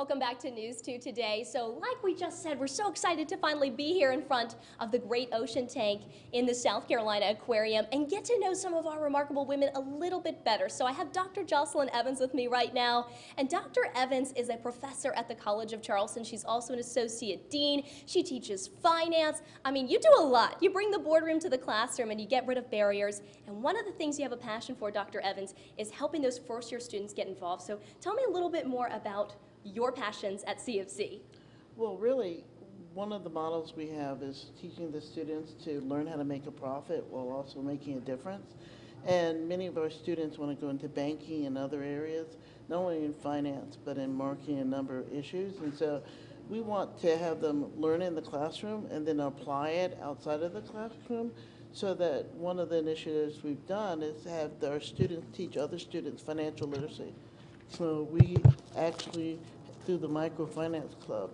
Welcome back to News 2 today. So like we just said, we're so excited to finally be here in front of the Great Ocean Tank in the South Carolina Aquarium and get to know some of our remarkable women a little bit better. So I have Dr. Jocelyn Evans with me right now. And Dr. Evans is a professor at the College of Charleston. She's also an associate dean. She teaches finance. I mean, you do a lot. You bring the boardroom to the classroom and you get rid of barriers. And one of the things you have a passion for, Dr. Evans, is helping those first-year students get involved. So tell me a little bit more about your passions at CFC. Well, really, one of the models we have is teaching the students to learn how to make a profit while also making a difference. And many of our students want to go into banking and other areas, not only in finance, but in marketing a number of issues. And so we want to have them learn in the classroom and then apply it outside of the classroom, so that one of the initiatives we've done is have our students teach other students financial literacy. So we actually, through the Microfinance Club,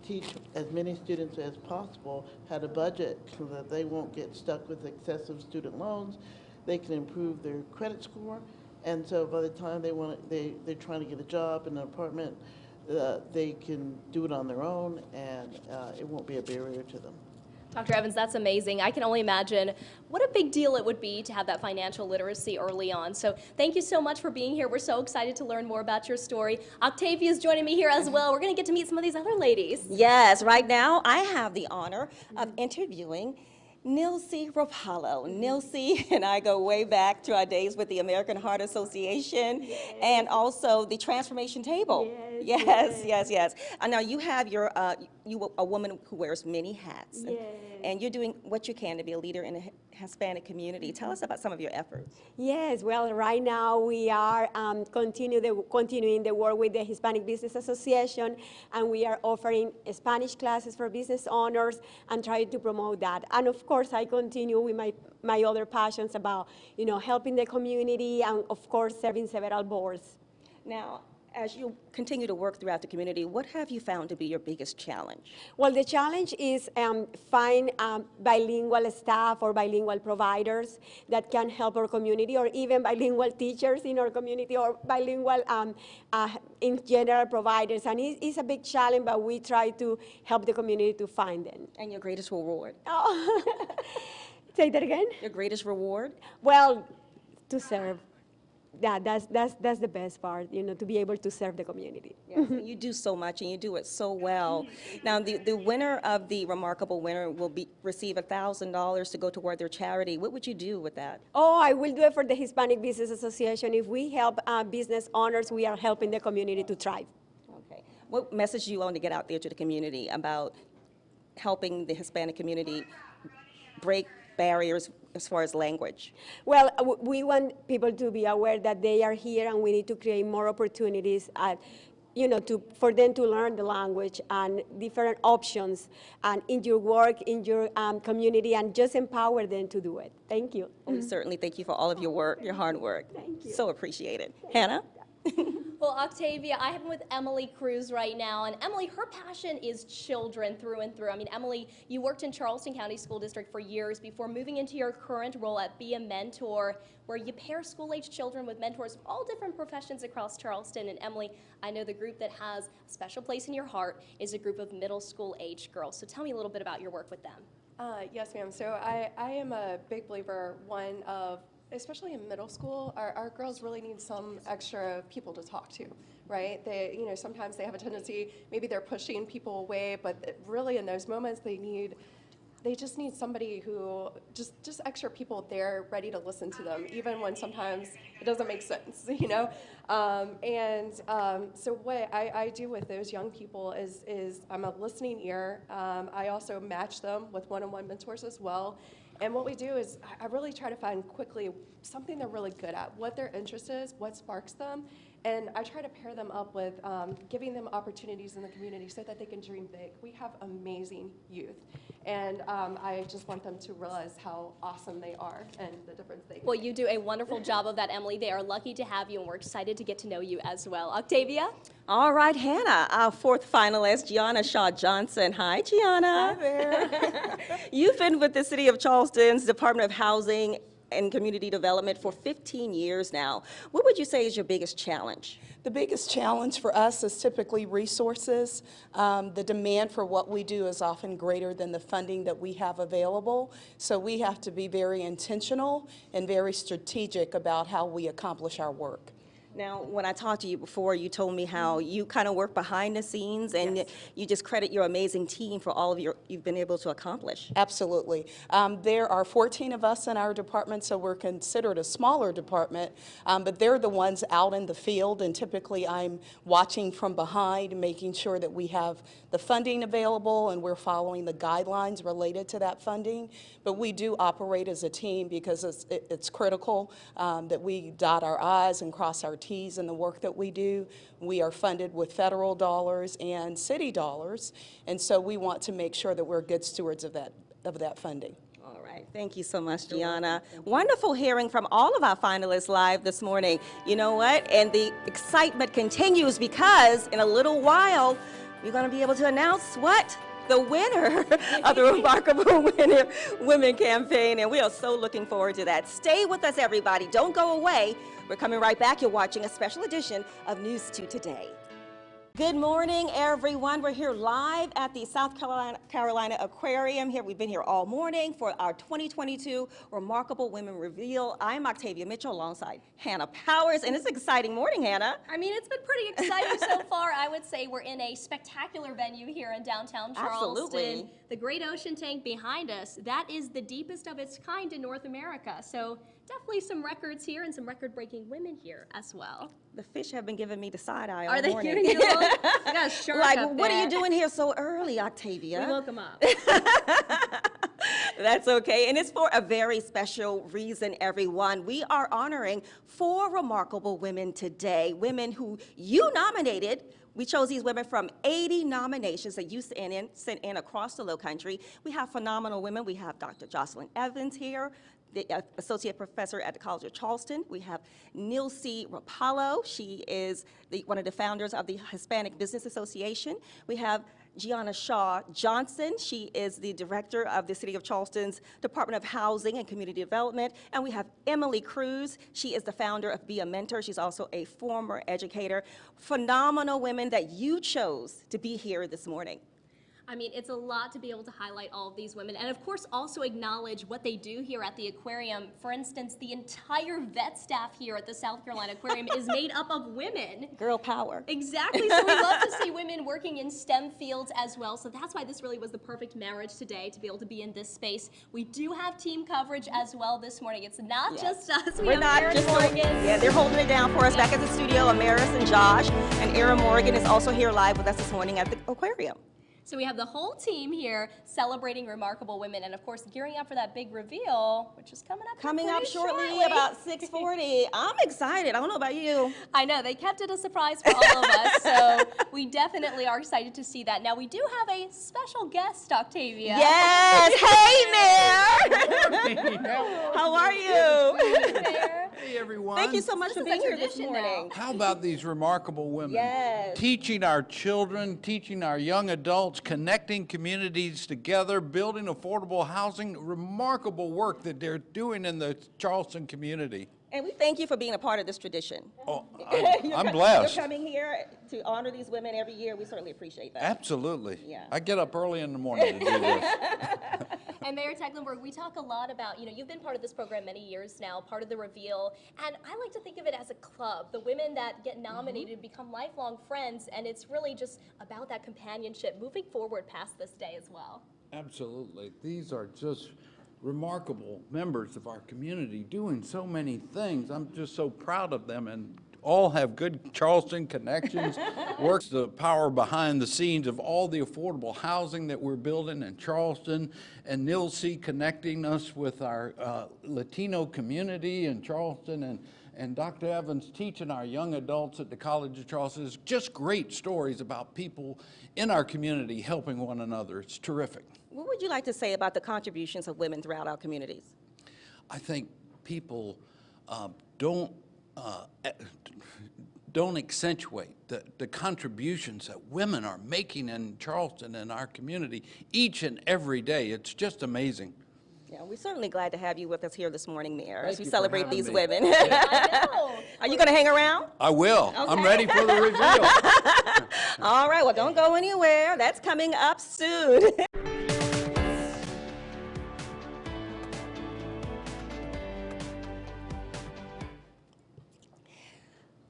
teach as many students as possible how to budget so that they won't get stuck with excessive student loans. They can improve their credit score, and so by the time they're trying to get a job in an apartment, they can do it on their own, and it won't be a barrier to them. Dr. Evans, that's amazing. I can only imagine what a big deal it would be to have that financial literacy early on. So thank you so much for being here. We're so excited to learn more about your story. Octavia is joining me here as well. We're going to get to meet some of these other ladies. Yes, right now I have the honor of interviewing Nilce Rapallo. Nilce and I go way back to our days with the American Heart Association, and also the Transformation Table. Yes. Now you have your a woman who wears many hats, and you're doing what you can to be a leader in the Hispanic community. Tell us about some of your efforts. Yes, well, right now we are continuing the work with the Hispanic Business Association, and we are offering Spanish classes for business owners and trying to promote that. And of course, I continue with my other passions about, helping the community and, of course, serving several boards. Now, as you continue to work throughout the community, what have you found to be your biggest challenge? Well, the challenge is find bilingual staff or bilingual providers that can help our community, or even bilingual teachers in our community, or bilingual in general providers. And it's a big challenge, but we try to help the community to find them. And your greatest reward? Oh. Say that again? Your greatest reward? Well, to serve. That's the best part, to be able to serve the community. Yes, you do so much, and you do it so well. Now, the winner of the Remarkable Winner will receive $1,000 to go toward their charity. What would you do with that? Oh, I will do it for the Hispanic Business Association. If we help business owners, we are helping the community to thrive. Okay. What message do you want to get out there to the community about helping the Hispanic community break barriers as far as language? Well, we want people to be aware that they are here, and we need to create more opportunities for them to learn the language and different options and in your work, in your community, and just empower them to do it. Thank you. Well, we certainly thank you for all of your work, your hard work. Thank you. So appreciated. Hannah? Well, Octavia, I have with Emily Cruz right now, and Emily, her passion is children through and through. I mean, Emily, you worked in Charleston County School District for years before moving into your current role at Be a Mentor, where you pair school-age children with mentors of all different professions across Charleston. And Emily, I know the group that has a special place in your heart is a group of middle school-age girls. So tell me a little bit about your work with them. Yes, ma'am. So I am a big believer, especially in middle school, our girls really need some extra people to talk to, right? They, sometimes they have a tendency, maybe they're pushing people away, but really in those moments they just need somebody who, just extra people there ready to listen to them, even when sometimes it doesn't make sense, So what I do with those young people is I'm a listening ear. I also match them with one-on-one mentors as well. And what we do is I really try to find quickly something they're really good at, what their interest is, what sparks them, and I try to pair them up with giving them opportunities in the community so that they can dream big. We have amazing youth, and I just want them to realize how awesome they are and the difference they can Well, make. you do a wonderful job of that, Emily. They are lucky to have you, and we're excited to get to know you as well. Octavia? All right, Hannah, our fourth finalist, Gianna Shaw Johnson. Hi, Gianna. Hi there. You've been with the City of Charleston's Department of Housing in community development for 15 years now. What would you say is your biggest challenge? The biggest challenge for us is typically resources. The demand for what we do is often greater than the funding that we have available. So we have to be very intentional and very strategic about how we accomplish our work. Now, when I talked to you before, you told me how you kind of work behind the scenes, and you just credit your amazing team for all of you've been able to accomplish. Absolutely. There are 14 of us in our department, so we're considered a smaller department, but they're the ones out in the field, and typically I'm watching from behind, making sure that we have the funding available and we're following the guidelines related to that funding. But we do operate as a team because it's critical that we dot our I's and cross our T's in the work that we do. We are funded with federal dollars and city dollars, and so we want to make sure that we're good stewards of that funding. All right, thank you so much, Gianna. Wonderful hearing from all of our finalists live this morning. You know what? And the excitement continues because in a little while, we're going to be able to announce what? The winner of the Remarkable Women Campaign, and we are so looking forward to that. Stay with us, everybody. Don't go away. We're coming right back. You're watching a special edition of News 2 Today. Good morning, everyone. We're here live at the South Carolina Aquarium. We've been here all morning for our 2022 Remarkable Women Reveal. I'm Octavia Mitchell alongside Hannah Powers, and it's an exciting morning, Hannah. I mean, it's been pretty exciting so far. I would say we're in a spectacular venue here in downtown Charleston. Absolutely. The Great Ocean Tank behind us, that is the deepest of its kind in North America. So definitely some records here and some record-breaking women here as well. The fish have been giving me the side eye all Are they morning. giving you a little? We got a shark Like, up what there. are you doing here so early, Octavia? We woke them up. That's okay, and it's for a very special reason, everyone. We are honoring 4 remarkable women today, women who you nominated. We chose these women from 80 nominations that you sent in across the Lowcountry. We have phenomenal women. We have Dr. Jocelyn Evans here, the associate professor at the College of Charleston. We have Nilce Rapallo. She is one of the founders of the Hispanic Business Association. We have Gianna Shaw Johnson. She is the director of the City of Charleston's Department of Housing and Community Development. And we have Emily Cruz. She is the founder of Be a Mentor. She's also a former educator. Phenomenal women that you chose to be here this morning. I mean, it's a lot to be able to highlight all of these women and, of course, also acknowledge what they do here at the aquarium. For instance, the entire vet staff here at the South Carolina Aquarium is made up of women. Girl power. Exactly. So we love to see women working in STEM fields as well. So that's why this really was the perfect marriage today to be able to be in this space. We do have team coverage as well this morning. It's not just us. We're not Aaron just Morgan. Yeah, they're holding it down for us back at the studio. Amaris and Josh, and Aaron Morgan is also here live with us this morning at the aquarium. So we have the whole team here celebrating remarkable women and, of course, gearing up for that big reveal, which is coming up pretty shortly, about 6:40. I'm excited. I don't know about you. I know. They kept it a surprise for all of us, so we definitely are excited to see that. Now, we do have a special guest, Octavia. Yes. Hey, Mayor. How are you? Mayor. Hey, everyone. Thank you so much This for is a being here this tradition now. morning. How about these remarkable women? Yes. Teaching our children, teaching our young adults, connecting communities together, building affordable housing, remarkable work that they're doing in the Charleston community. And we thank you for being a part of this tradition. Oh, I'm blessed. You're coming here to honor these women every year. We certainly appreciate that. Absolutely. Yeah. I get up early in the morning to do this. And Mayor Tecklenburg, we talk a lot about, you've been part of this program many years now, part of the reveal, and I like to think of it as a club. The women that get nominated become lifelong friends, and it's really just about that companionship moving forward past this day as well. Absolutely. These are just remarkable members of our community doing so many things. I'm just so proud of them, and all have good Charleston connections, works the power behind the scenes of all the affordable housing that we're building in Charleston, and Nilce connecting us with our Latino community in Charleston, and Dr. Evans teaching our young adults at the College of Charleston. It's just great stories about people in our community helping one another. It's terrific. What would you like to say about the contributions of women throughout our communities? I think people don't accentuate the contributions that women are making in Charleston and our community each and every day. It's just amazing. Yeah, we're certainly glad to have you with us here this morning, Mayor, as Thank we you for celebrate having these me. women. I know. Are you going to hang around? I will. I'm ready for the reveal. All right, well, don't go anywhere. That's coming up soon.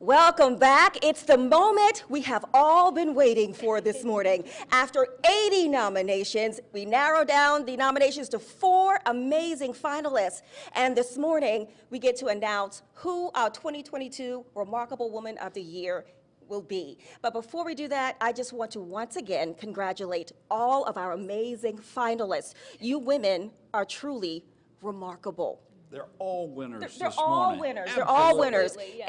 Welcome back. It's the moment we have all been waiting for this morning. After 80 nominations, we narrowed down the nominations to 4 amazing finalists. And this morning, we get to announce who our 2022 Remarkable Woman of the Year will be. But before we do that, I just want to once again congratulate all of our amazing finalists. You women are truly remarkable. They're all winners They're this all morning. winners. They're all winners. Absolutely, yes.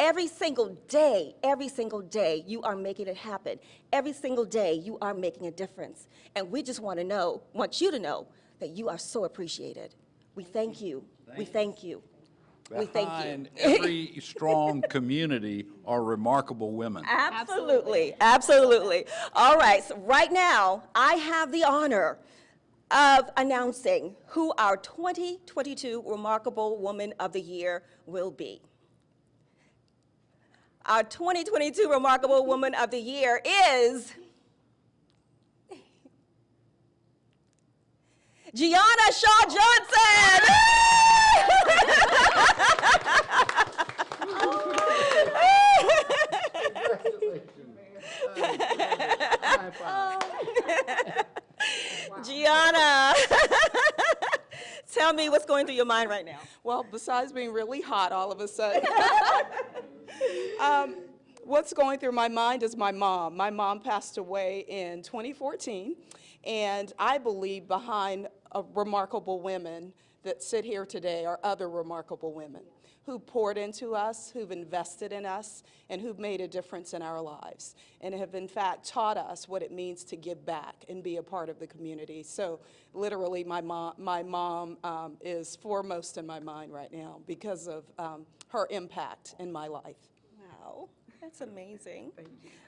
Every single day, you are making it happen. Every single day, you are making a difference. And we just want you to know that you are so appreciated. We thank you. We thank you. We thank you. Behind every strong community are remarkable women. Absolutely, absolutely. All right, so right now, I have the honor of announcing who our 2022 Remarkable Woman of the Year will be. Our 2022 Remarkable Woman of the Year is Gianna Shaw Johnson. Gianna, tell me what's going through your mind right now. Well, besides being really hot all of a sudden, what's going through my mind is my mom. My mom passed away in 2014, and I believe behind remarkable women that sit here today are other remarkable women who poured into us, who've invested in us, and who've made a difference in our lives, and have in fact taught us what it means to give back and be a part of the community. So literally my mom is foremost in my mind right now because of her impact in my life. Wow, that's amazing.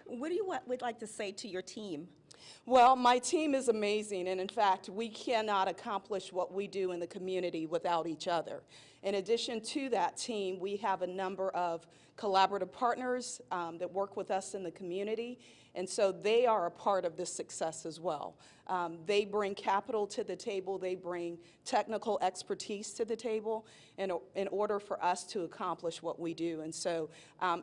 What do you would like to say to your team? Well, my team is amazing, and in fact, we cannot accomplish what we do in the community without each other. In addition to that team, we have a number of collaborative partners that work with us in the community, and so they are a part of this success as well. They bring capital to the table, they bring technical expertise to the table in order for us to accomplish what we do. And so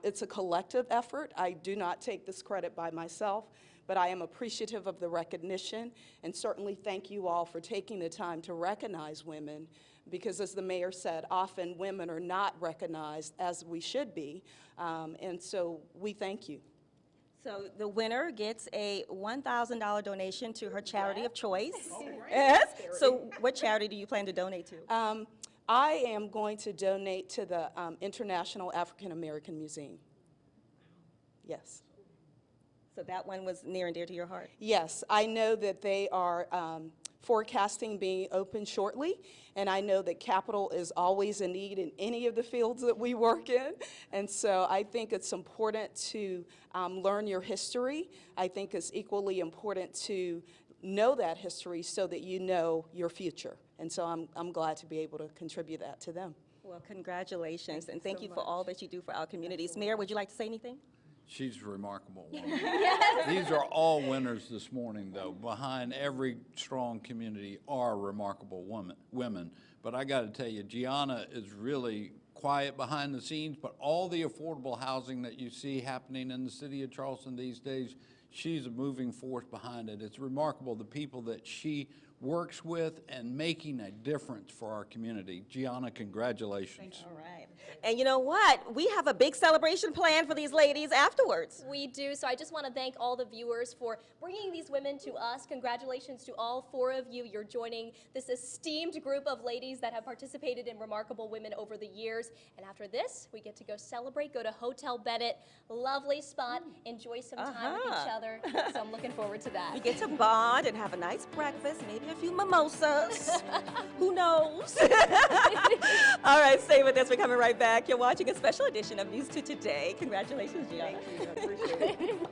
it's a collective effort. I do not take this credit by myself, but I am appreciative of the recognition, and certainly thank you all for taking the time to recognize women, because as the mayor said, often women are not recognized as we should be, and so we thank you. So the winner gets a $1,000 donation to her charity of choice. Yes. So what charity do you plan to donate to? I am going to donate to the International African American Museum. Yes. So that one was near and dear to your heart. Yes, I know that they are forecasting being open shortly, and I know that capital is always a need in any of the fields that we work in, and so I think it's important to learn your history. I think it's equally important to know that history so that you know your future, and so I'm glad to be able to contribute that to them. Well, congratulations, and thank you for all that you do for our communities. Mayor, would you like to say anything? She's a remarkable woman. These are all winners this morning, though. Behind every strong community are remarkable women. But I got to tell you, Gianna is really quiet behind the scenes, but all the affordable housing that you see happening in the city of Charleston these days, she's a moving force behind it. It's remarkable the people that she works with and making a difference for our community. Gianna, congratulations. All right. And you know what? We have a big celebration planned for these ladies afterwards. We do, so I just want to thank all the viewers for bringing these women to us. Congratulations to all 4 of you. You're joining this esteemed group of ladies that have participated in Remarkable Women over the years. And after this, we get to go celebrate, go to Hotel Bennett. Lovely spot. Enjoy some time with each other. So I'm looking forward to that. We get to bond and have a nice breakfast, maybe a few mimosas. Who knows? All right, stay with us. We're coming right back. You're watching a special edition of News 2 Today. Congratulations, Gianna. Thank you, I appreciate it.